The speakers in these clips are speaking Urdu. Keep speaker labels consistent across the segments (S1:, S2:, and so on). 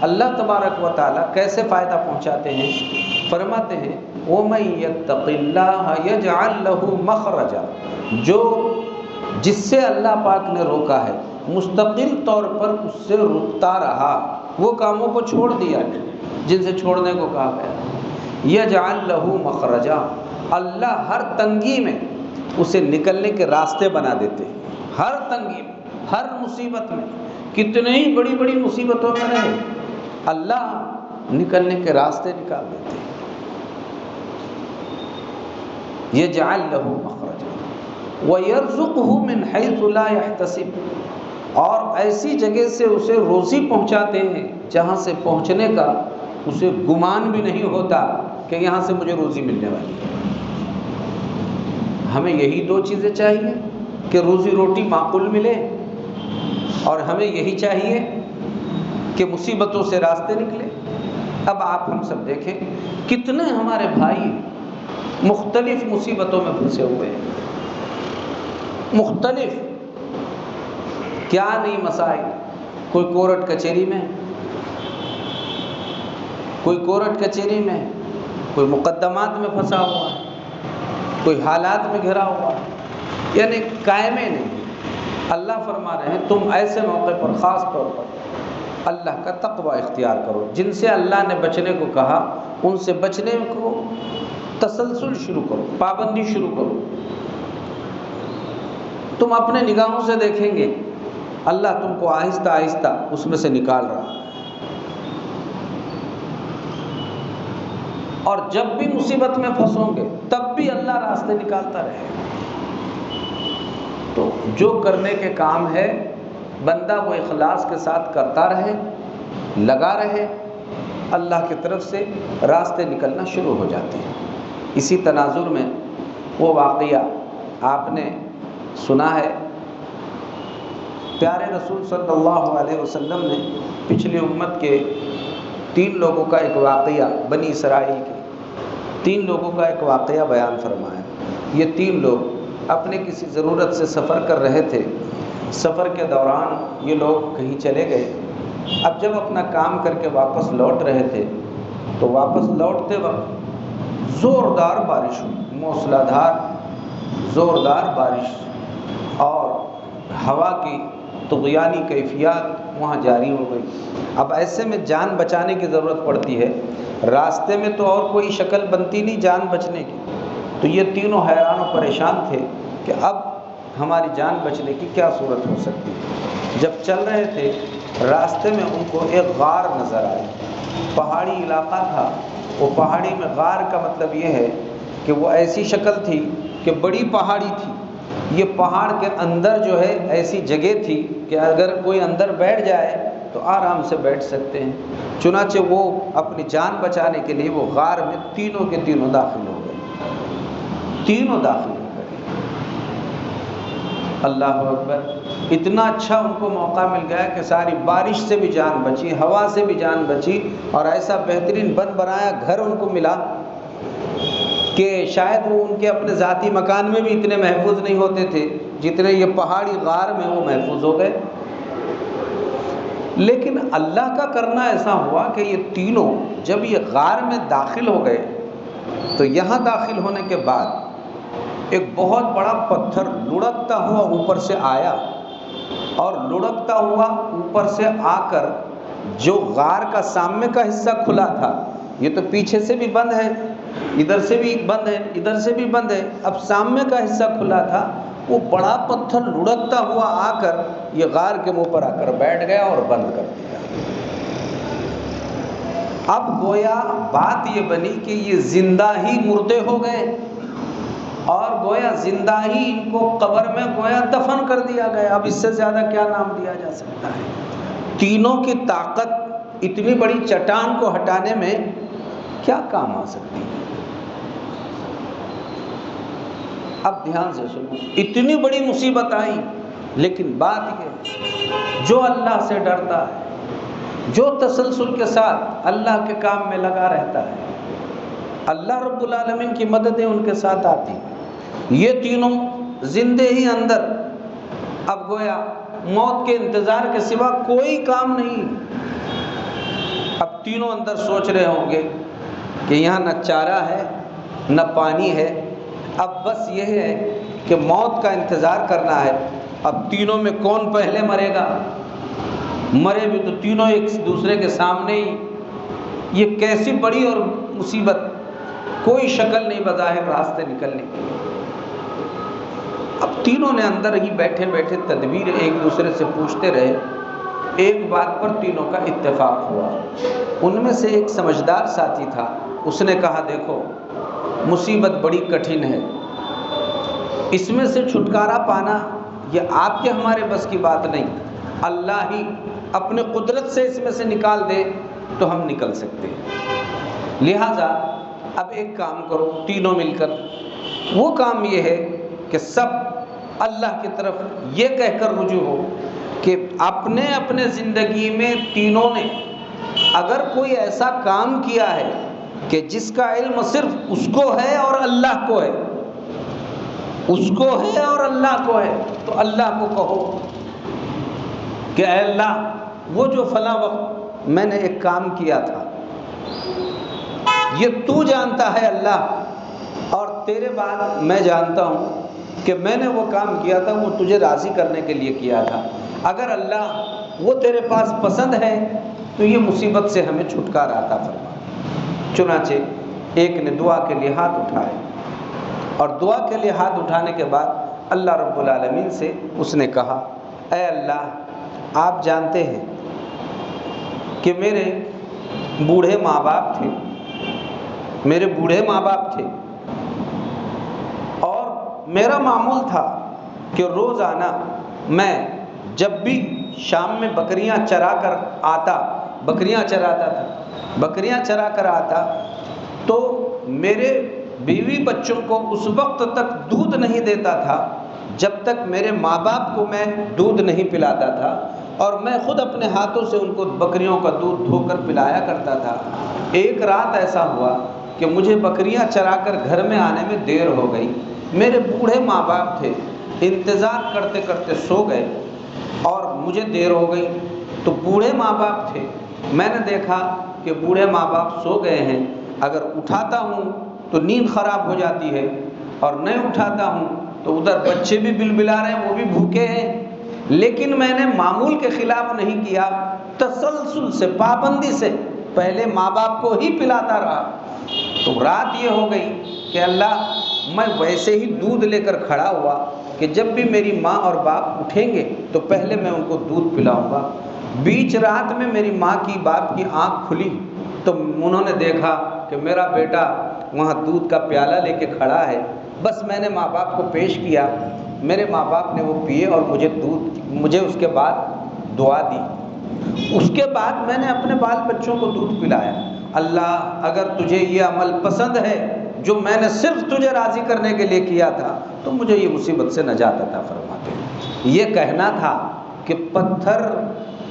S1: اللہ تبارک و تعالیٰ کیسے فائدہ پہنچاتے ہیں؟ فرماتے ہیں وَمَن يَتَّقِ اللَّهَ يَجْعَل لَّهُ مَخْرَجًا، جو جس سے اللہ پاک نے روکا ہے مستقل طور پر اس سے رکتا رہا، وہ کاموں کو چھوڑ دیا جن سے چھوڑنے کو کہا گیا، یجعل لہ مخرجا، اللہ ہر تنگی میں اسے نکلنے کے راستے بنا دیتے ہیں۔ ہر تنگی میں، ہر مصیبت میں، کتنے ہی بڑی بڑی مصیبتوں میں رہے، اللہ نکلنے کے راستے نکال دیتے ہیں۔ یجعل لہ مخرجا وَيَرْزُقْهُ مِنْ حَيْثُ لَا يَحْتَسِبُ، اور ایسی جگہ سے اسے روزی پہنچاتے ہیں جہاں سے پہنچنے کا اسے گمان بھی نہیں ہوتا کہ یہاں سے مجھے روزی ملنے والی ہے۔ ہمیں یہی دو چیزیں چاہیے کہ روزی روٹی معقول ملے، اور ہمیں یہی چاہیے کہ مصیبتوں سے راستے نکلے۔ اب آپ ہم سب دیکھیں کتنے ہمارے بھائی مختلف مصیبتوں میں پھنسے ہوئے ہیں، مختلف کیا نہیں مسائل، کوئی کورٹ کچہری میں، کوئی کورٹ کچہری میں، کوئی مقدمات میں پھنسا ہوا ہے، کوئی حالات میں گھرا ہوا ہے، یعنی قائمیں نہیں۔ اللہ فرما رہے ہیں تم ایسے موقع پر خاص طور پر اللہ کا تقوی اختیار کرو، جن سے اللہ نے بچنے کو کہا ان سے بچنے کو تسلسل شروع کرو، پابندی شروع کرو۔ تم اپنے نگاہوں سے دیکھیں گے اللہ تم کو آہستہ آہستہ اس میں سے نکال رہا ہے، اور جب بھی مصیبت میں پھنسو گے تب بھی اللہ راستے نکالتا رہے۔ تو جو کرنے کے کام ہے بندہ وہ اخلاص کے ساتھ کرتا رہے، لگا رہے، اللہ کی طرف سے راستے نکلنا شروع ہو جاتے ہیں۔ اسی تناظر میں وہ واقعہ آپ نے سنا ہے، پیارے رسول صلی اللہ علیہ وسلم نے پچھلی امت کے 3 لوگوں کا ایک واقعہ، بنی اسرائیل کے 3 لوگوں کا ایک واقعہ بیان فرمایا۔ یہ 3 لوگ اپنے کسی ضرورت سے سفر کر رہے تھے، سفر کے دوران یہ لوگ کہیں چلے گئے۔ اب جب اپنا کام کر کے واپس لوٹ رہے تھے تو واپس لوٹتے وقت زوردار بارش ہوئی، موسلا دھار زوردار بارش، اور ہوا کی طغیانی کیفیات وہاں جاری ہو گئی۔ اب ایسے میں جان بچانے کی ضرورت پڑتی ہے، راستے میں تو اور کوئی شکل بنتی نہیں جان بچنے کی، تو یہ تینوں حیران و پریشان تھے کہ اب ہماری جان بچنے کی کیا صورت ہو سکتی ہے۔ جب چل رہے تھے راستے میں ان کو ایک غار نظر آئی، پہاڑی علاقہ تھا، وہ پہاڑی میں غار کا مطلب یہ ہے کہ وہ ایسی شکل تھی کہ بڑی پہاڑی تھی، یہ پہاڑ کے اندر جو ہے ایسی جگہ تھی کہ اگر کوئی اندر بیٹھ جائے تو آرام سے بیٹھ سکتے ہیں۔ چنانچہ وہ اپنی جان بچانے کے لیے وہ غار میں تینوں کے تینوں داخل ہو گئے، تینوں داخل ہو گئے۔ اللہ اکبر، اتنا اچھا ان کو موقع مل گیا کہ ساری بارش سے بھی جان بچی، ہوا سے بھی جان بچی، اور ایسا بہترین بن بنایا گھر ان کو ملا کہ شاید وہ ان کے اپنے ذاتی مکان میں بھی اتنے محفوظ نہیں ہوتے تھے جتنے یہ پہاڑی غار میں وہ محفوظ ہو گئے۔ لیکن اللہ کا کرنا ایسا ہوا کہ یہ تینوں جب یہ غار میں داخل ہو گئے تو یہاں داخل ہونے کے بعد ایک بہت بڑا پتھر لڑکتا ہوا اوپر سے آیا، اور لڑکتا ہوا اوپر سے آ کر جو غار کا سامنے کا حصہ کھلا تھا، یہ تو پیچھے سے بھی بند ہے، ادھر سے بھی بند ہے، ادھر سے بھی بند ہے، اب سامنے کا حصہ کھلا تھا، وہ بڑا پتھر لڑکتا ہوا آ کر یہ غار کے منہ پر آ کر بیٹھ گیا اور بند کر دیا۔ اب گویا بات یہ بنی کہ یہ زندہ ہی مردے ہو گئے، اور گویا زندہ ہی ان کو قبر میں گویا دفن کر دیا گیا۔ اب اس سے زیادہ کیا نام دیا جا سکتا ہے؟ تینوں کی طاقت اتنی بڑی چٹان کو ہٹانے میں کیا کام آ سکتی ہے؟ اب دھیان سے سنو، اتنی بڑی مصیبت آئی، لیکن بات یہ جو اللہ سے ڈرتا ہے، جو تسلسل کے ساتھ اللہ کے کام میں لگا رہتا ہے، اللہ رب العالمین کی مددیں ان کے ساتھ آتی۔ یہ تینوں زندے ہی اندر، اب گویا موت کے انتظار کے سوا کوئی کام نہیں، اب تینوں اندر سوچ رہے ہوں گے کہ یہاں نہ چارہ ہے نہ پانی ہے، اب بس یہ ہے کہ موت کا انتظار کرنا ہے۔ اب تینوں میں کون پہلے مرے گا؟ مرے بھی تو تینوں ایک دوسرے کے سامنے ہی۔ یہ کیسی بڑی اور مصیبت، کوئی شکل نہیں بظاہر راستے نکلنے کی۔ اب تینوں نے اندر ہی بیٹھے بیٹھے تدبیر ایک دوسرے سے پوچھتے رہے۔ ایک بات پر تینوں کا اتفاق ہوا۔ ان میں سے ایک سمجھدار ساتھی تھا، اس نے کہا دیکھو مصیبت بڑی کٹھن ہے، اس میں سے چھٹکارا پانا یہ آپ کے ہمارے بس کی بات نہیں، اللہ ہی اپنے قدرت سے اس میں سے نکال دے تو ہم نکل سکتے ہیں۔ لہٰذا اب ایک کام کرو تینوں مل کر، وہ کام یہ ہے کہ سب اللہ کی طرف یہ کہہ کر رجوع ہو کہ اپنے اپنے زندگی میں تینوں نے اگر کوئی ایسا کام کیا ہے کہ جس کا علم صرف اس کو ہے اور اللہ کو ہے، اس کو ہے اور اللہ کو ہے، تو اللہ کو کہو کہ اے اللہ وہ جو فلاں وقت میں نے ایک کام کیا تھا یہ تو جانتا ہے اللہ، اور تیرے بعد میں جانتا ہوں کہ میں نے وہ کام کیا تھا وہ تجھے راضی کرنے کے لیے کیا تھا، اگر اللہ وہ تیرے پاس پسند ہے تو یہ مصیبت سے ہمیں چھٹکارا عطا فرما۔ چنانچہ ایک نے دعا کے لیے ہاتھ اٹھائے، اور دعا کے لیے ہاتھ اٹھانے کے بعد اللہ رب العالمین سے اس نے کہا اے اللہ آپ جانتے ہیں کہ میرے بوڑھے ماں باپ تھے، میرے بوڑھے ماں باپ تھے، اور میرا معمول تھا کہ روزانہ میں جب بھی شام میں بکریاں چرا کر آتا، بکریاں چراتا تھا، بکریاں چرا کر آتا تو میرے بیوی بچوں کو اس وقت تک دودھ نہیں دیتا تھا جب تک میرے ماں باپ کو میں دودھ نہیں پلاتا تھا، اور میں خود اپنے ہاتھوں سے ان کو بکریوں کا دودھ دھو کر پلایا کرتا تھا۔ ایک رات ایسا ہوا کہ مجھے بکریاں چرا کر گھر میں آنے میں دیر ہو گئی، میرے بوڑھے ماں باپ تھے، انتظار کرتے کرتے سو گئے اور مجھے دیر ہو گئی، تو بوڑھے ماں باپ تھے، میں نے دیکھا کہ بوڑھے ماں باپ سو گئے ہیں، اگر اٹھاتا ہوں تو نیند خراب ہو جاتی ہے، اور نہیں اٹھاتا ہوں تو ادھر بچے بھی بلبلا رہے ہیں، وہ بھی بھوکے ہیں، لیکن میں نے معمول کے خلاف نہیں کیا، تسلسل سے پابندی سے پہلے ماں باپ کو ہی پلاتا رہا۔ تو رات یہ ہو گئی کہ اللہ میں ویسے ہی دودھ لے کر کھڑا ہوا کہ جب بھی میری ماں اور باپ اٹھیں گے تو پہلے میں ان کو دودھ پلاؤں گا۔ بیچ رات میں میری ماں کی باپ کی آنکھ کھلی تو انہوں نے دیکھا کہ میرا بیٹا وہاں دودھ کا پیالہ لے کے کھڑا ہے، بس میں نے ماں باپ کو پیش کیا، میرے ماں باپ نے وہ پیے اور مجھے اس کے بعد دعا دی، اس کے بعد میں نے اپنے بال بچوں کو دودھ پلایا۔ اللہ اگر تجھے یہ عمل پسند ہے جو میں نے صرف تجھے راضی کرنے کے لیے کیا تھا تو مجھے یہ مصیبت سے نجات عطا فرما دے۔ یہ کہنا تھا کہ پتھر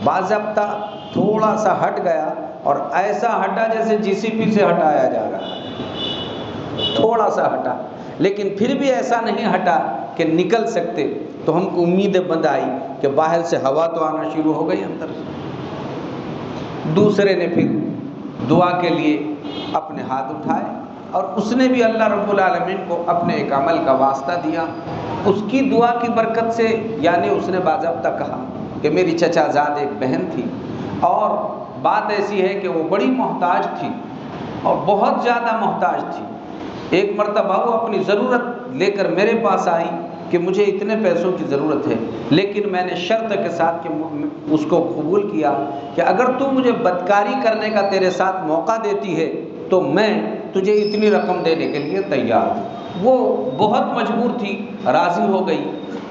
S1: باضابطہ تھوڑا سا ہٹ گیا، اور ایسا ہٹا جیسے GCP سے ہٹایا جا رہا ہے، تھوڑا سا ہٹا، لیکن پھر بھی ایسا نہیں ہٹا کہ نکل سکتے، تو ہم کو امید بند آئی کہ باہر سے ہوا تو آنا شروع ہو گئی اندر سے۔ دوسرے نے پھر دعا کے لیے اپنے ہاتھ اٹھائے، اور اس نے بھی اللہ رب العالمین کو اپنے ایک عمل کا واسطہ دیا، اس کی دعا کی برکت سے، یعنی اس نے باضابطہ کہا کہ میری چچا زاد ایک بہن تھی، اور بات ایسی ہے کہ وہ بڑی محتاج تھی اور بہت زیادہ محتاج تھی۔ ایک مرتبہ وہ اپنی ضرورت لے کر میرے پاس آئی کہ مجھے اتنے پیسوں کی ضرورت ہے، لیکن میں نے شرط کے ساتھ کہ اس کو قبول کیا کہ اگر تو مجھے بدکاری کرنے کا تیرے ساتھ موقع دیتی ہے تو میں تجھے اتنی رقم دینے کے لیے تیار ہوں۔ وہ بہت مجبور تھی، راضی ہو گئی۔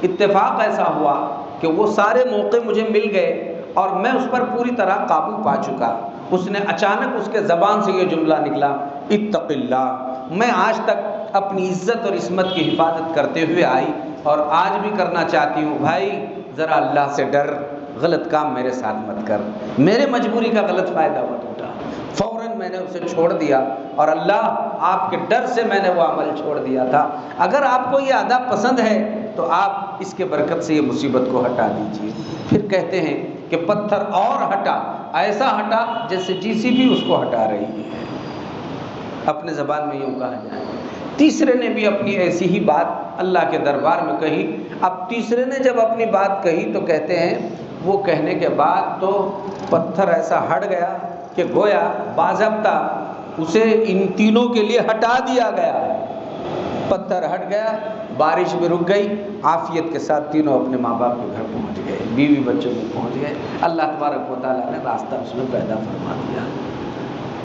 S1: اتفاق ایسا ہوا کہ وہ سارے موقع مجھے مل گئے اور میں اس پر پوری طرح قابو پا چکا۔ اس نے اچانک اس کے زبان سے یہ جملہ نکلا اتق اللہ۔ میں آج تک اپنی عزت اور عصمت کی حفاظت کرتے ہوئے آئی اور آج بھی کرنا چاہتی ہوں، بھائی ذرا اللہ سے ڈر، غلط کام میرے ساتھ مت کر، میرے مجبوری کا غلط فائدہ مت اٹھا۔ فوراً میں نے اسے چھوڑ دیا، اور اللہ آپ کے ڈر سے میں نے وہ عمل چھوڑ دیا تھا۔ اگر آپ کو یہ ادا پسند ہے تو آپ اس کے برکت سے یہ مصیبت کو ہٹا دیجیے۔ پھر کہتے ہیں کہ کہ پتھر اور ہٹا، ایسا ہٹا جیسے JCB اس کو ہٹا رہی ہے، اپنے زبان میں یوں کہا جائے۔ تیسرے نے بھی اپنی ایسی ہی بات اللہ کے دربار میں کہی۔ اب تیسرے نے جب اپنی بات کہی تو کہتے ہیں وہ کہنے کے بعد تو پتھر ایسا ہٹ گیا کہ گویا باضابطہ اسے ان تینوں کے لیے ہٹا دیا گیا۔ پتھر ہٹ گیا، بارش بھی رک گئی، عافیت کے ساتھ تینوں اپنے ماں باپ کے گھر پہنچ گئے، بیوی بچوں میں پہنچ گئے۔ اللہ تبارک و تعالیٰ نے راستہ اس میں پیدا فرما دیا۔